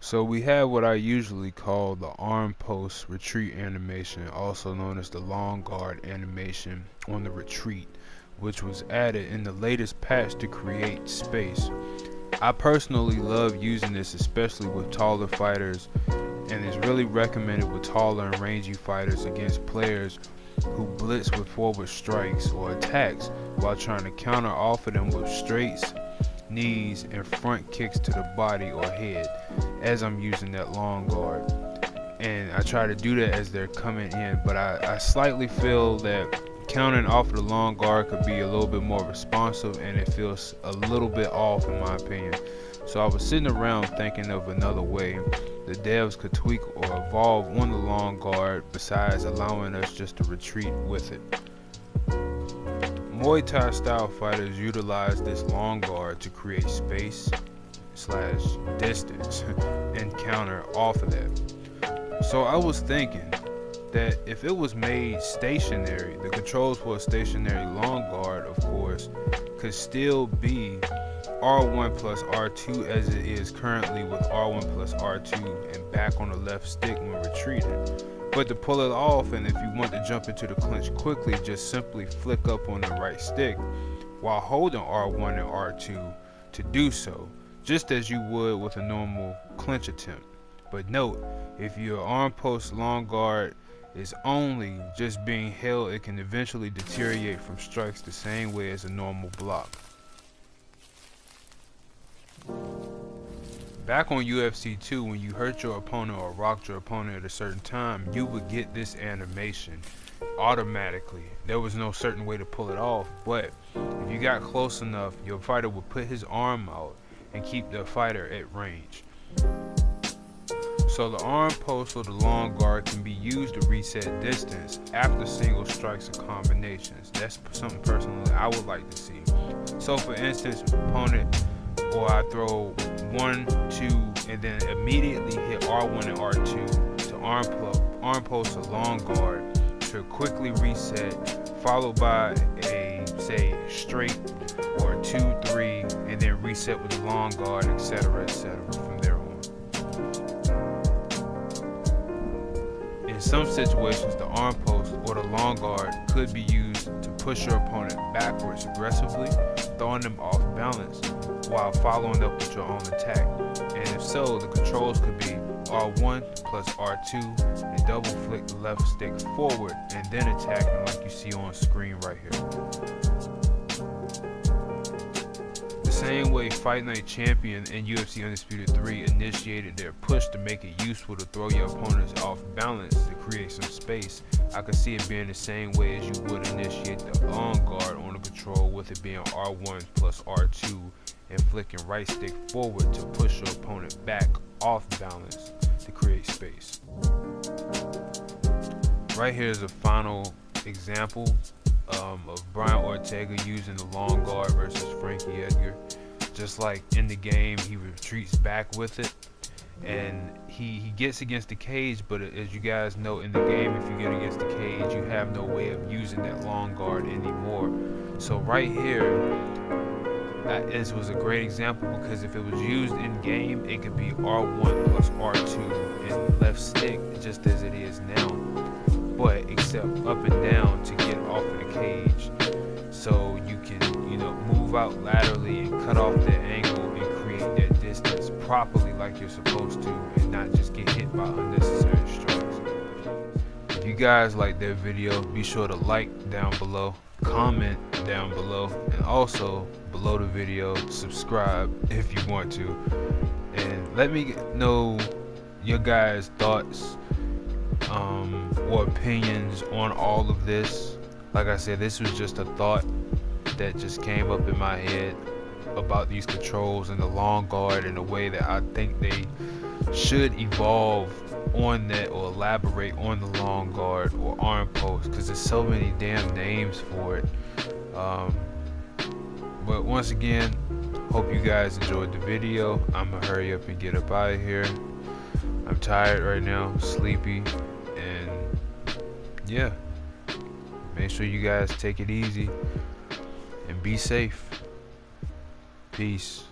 So we have what I usually call the arm post retreat animation, also known as the long guard animation on the retreat, which was added in the latest patch to create space. I personally love using this, especially with taller fighters, and is really recommended with taller and rangy fighters against players who blitz with forward strikes or attacks while trying to counter off of them with straights, knees, and front kicks to the body or head, as I'm using that long guard. And I try to do that as they're coming in, but I slightly feel that counting off of the long guard could be a little bit more responsive, and it feels a little bit off in my opinion. So I was sitting around thinking of another way the devs could tweak or evolve on the long guard besides allowing us just to retreat with it. Muay Thai style fighters utilize this long guard to create space / distance and counter off of that. So I was thinking that if it was made stationary, the controls for a stationary long guard, of course, could still be R1 plus R2 as it is currently with R1 plus R2 and back on the left stick when retreating. But to pull it off, and if you want to jump into the clinch quickly, just simply flick up on the right stick while holding R1 and R2 to do so, just as you would with a normal clinch attempt. But note, if your arm post long guard is only just being held, it can eventually deteriorate from strikes the same way as a normal block. Back on UFC 2, when you hurt your opponent or rocked your opponent at a certain time, you would get this animation automatically. There was no certain way to pull it off, but if you got close enough, your fighter would put his arm out and keep the fighter at range. So the arm post or the long guard can be used to reset distance after single strikes or combinations. That's something personally I would like to see. So for instance, opponent or I throw 1, 2, and then immediately hit R1 and R2 to arm post a long guard to quickly reset, followed by a say straight or 2, 3, and then reset with the long guard, etc., from there on. In some situations, the arm post or the long guard could be used to push your opponent backwards aggressively, throwing them off balance while following up with your own attack. And if so, the controls could be R1 plus R2 and double flick the left stick forward and then attacking like you see on screen right here. The same way Fight Night Champion and UFC Undisputed 3 initiated their push to make it useful to throw your opponents off balance to create some space, I could see it being the same way as you would initiate the long guard on the control, with it being R1 plus R2 and flicking right stick forward to push your opponent back off balance to create space. Right here is a final example of Brian Ortega using the long guard versus Frankie Edgar. Just like in the game, he retreats back with it and he gets against the cage, but as you guys know, in the game, if you get against the cage, you have no way of using that long guard anymore. So right here, this was a great example, because if it was used in game, it could be R1 plus R2 and left stick just as it is now, but except up and down to get off of the cage, so you can move out laterally and cut off that angle and create that distance properly like you're supposed to, and not just get hit by unnecessary strikes. If you guys like that video, be sure to like down below, comment down below, and also below the video subscribe if you want to, and let me know your guys' thoughts or opinions on all of this. Like I said, this was just a thought that just came up in my head about these controls and the long guard, and the way that I think they should evolve on that or elaborate on the long guard or arm post, because there's so many damn names for it. But once again, hope you guys enjoyed the video. I'm gonna hurry up and get up out of here. I'm tired right now, sleepy, and yeah, make sure you guys take it easy and be safe. Peace.